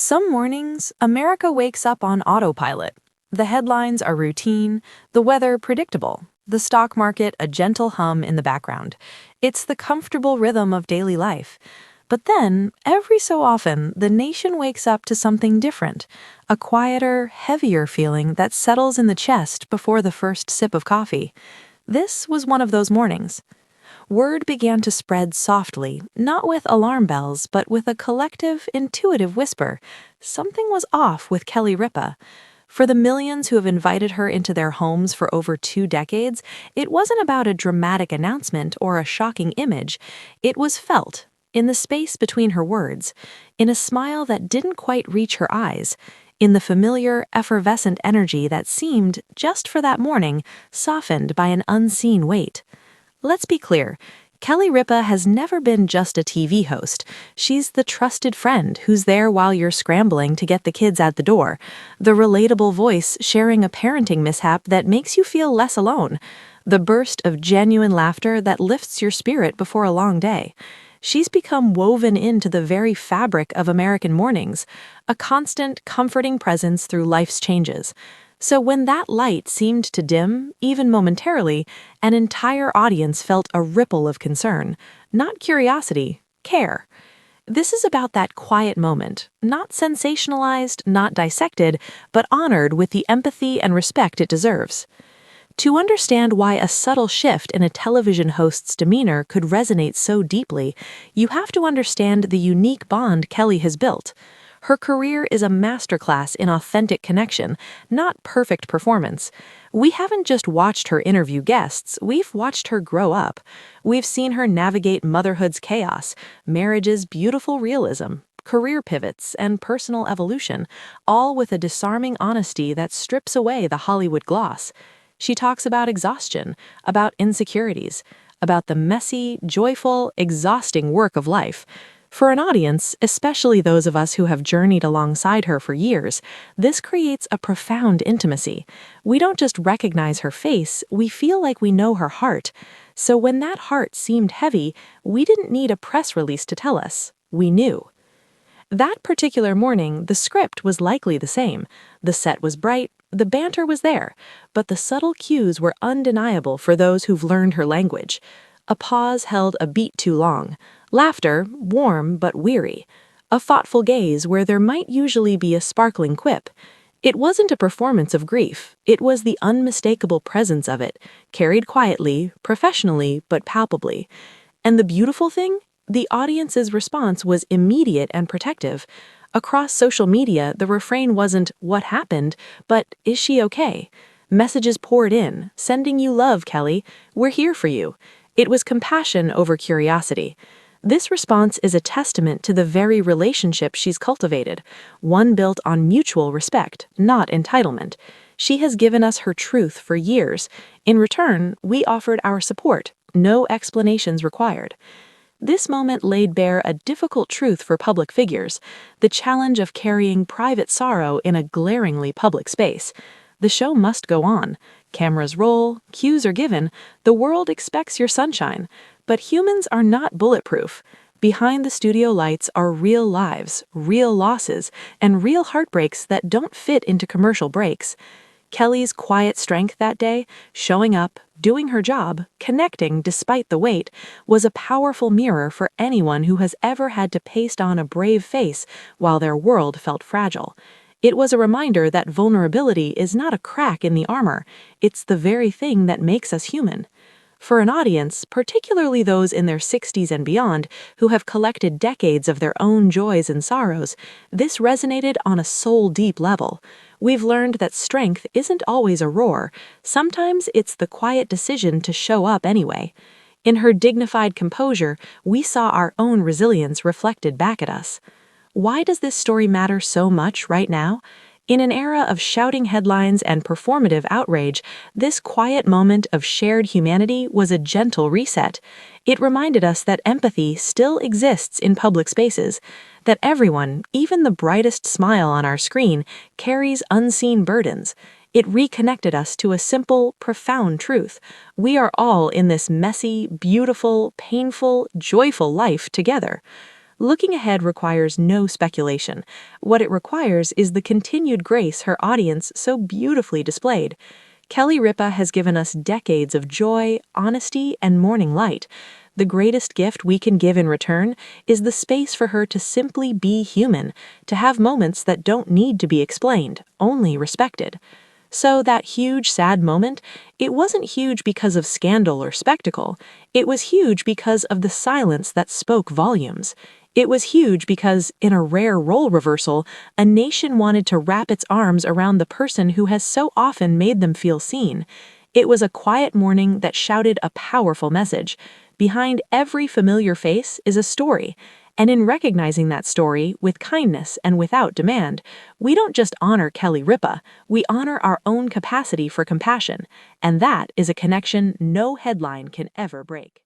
Some mornings, America wakes up on autopilot. The headlines are routine, the weather predictable, the stock market a gentle hum in the background. It's the comfortable rhythm of daily life. But then, every so often, the nation wakes up to something different, a quieter, heavier feeling that settles in the chest before the first sip of coffee. This was one of those mornings. Word began to spread softly, not with alarm bells, but with a collective, intuitive whisper. Something was off with Kelly Ripa. For the millions who have invited her into their homes for over 2 decades, it wasn't about a dramatic announcement or a shocking image. It was felt, in the space between her words, in a smile that didn't quite reach her eyes, in the familiar, effervescent energy that seemed, just for that morning, softened by an unseen weight. Let's be clear, Kelly Ripa has never been just a TV host. She's the trusted friend who's there while you're scrambling to get the kids out the door, the relatable voice sharing a parenting mishap that makes you feel less alone, the burst of genuine laughter that lifts your spirit before a long day. She's become woven into the very fabric of American mornings, a constant, comforting presence through life's changes. So when that light seemed to dim, even momentarily, an entire audience felt a ripple of concern, not curiosity, care. This is about that quiet moment, not sensationalized, not dissected, but honored with the empathy and respect it deserves. To understand why a subtle shift in a television host's demeanor could resonate so deeply, you have to understand the unique bond Kelly has built. Her career is a masterclass in authentic connection, not perfect performance. We haven't just watched her interview guests, we've watched her grow up. We've seen her navigate motherhood's chaos, marriage's beautiful realism, career pivots, and personal evolution, all with a disarming honesty that strips away the Hollywood gloss. She talks about exhaustion, about insecurities, about the messy, joyful, exhausting work of life. For an audience, especially those of us who have journeyed alongside her for years, this creates a profound intimacy. We don't just recognize her face, we feel like we know her heart. So when that heart seemed heavy, we didn't need a press release to tell us. We knew. That particular morning, the script was likely the same. The set was bright, the banter was there, but the subtle cues were undeniable for those who've learned her language. A pause held a beat too long. Laughter, warm but weary. A thoughtful gaze where there might usually be a sparkling quip. It wasn't a performance of grief, it was the unmistakable presence of it, carried quietly, professionally, but palpably. And the beautiful thing? The audience's response was immediate and protective. Across social media, the refrain wasn't, "What happened?" but, "Is she okay?" Messages poured in, sending you love, Kelly. We're here for you. It was compassion over curiosity. This response is a testament to the very relationship she's cultivated, one built on mutual respect, not entitlement. She has given us her truth for years. In return, we offered our support, no explanations required. This moment laid bare a difficult truth for public figures, the challenge of carrying private sorrow in a glaringly public space. The show must go on. Cameras roll, cues are given, the world expects your sunshine. But humans are not bulletproof. Behind the studio lights are real lives, real losses, and real heartbreaks that don't fit into commercial breaks. Kelly's quiet strength that day, showing up, doing her job, connecting despite the weight, was a powerful mirror for anyone who has ever had to paste on a brave face while their world felt fragile. It was a reminder that vulnerability is not a crack in the armor, it's the very thing that makes us human. For an audience, particularly those in their 60s and beyond, who have collected decades of their own joys and sorrows, this resonated on a soul-deep level. We've learned that strength isn't always a roar. Sometimes it's the quiet decision to show up anyway. In her dignified composure, we saw our own resilience reflected back at us. Why does this story matter so much right now? In an era of shouting headlines and performative outrage, this quiet moment of shared humanity was a gentle reset. It reminded us that empathy still exists in public spaces, that everyone, even the brightest smile on our screen, carries unseen burdens. It reconnected us to a simple, profound truth. We are all in this messy, beautiful, painful, joyful life together. Looking ahead requires no speculation. What it requires is the continued grace her audience so beautifully displayed. Kelly Ripa has given us decades of joy, honesty, and morning light. The greatest gift we can give in return is the space for her to simply be human, to have moments that don't need to be explained, only respected. So that huge, sad moment, it wasn't huge because of scandal or spectacle. It was huge because of the silence that spoke volumes. It was huge because, in a rare role reversal, a nation wanted to wrap its arms around the person who has so often made them feel seen. It was a quiet morning that shouted a powerful message. Behind every familiar face is a story. And in recognizing that story with kindness and without demand, we don't just honor Kelly Ripa, we honor our own capacity for compassion. And that is a connection no headline can ever break.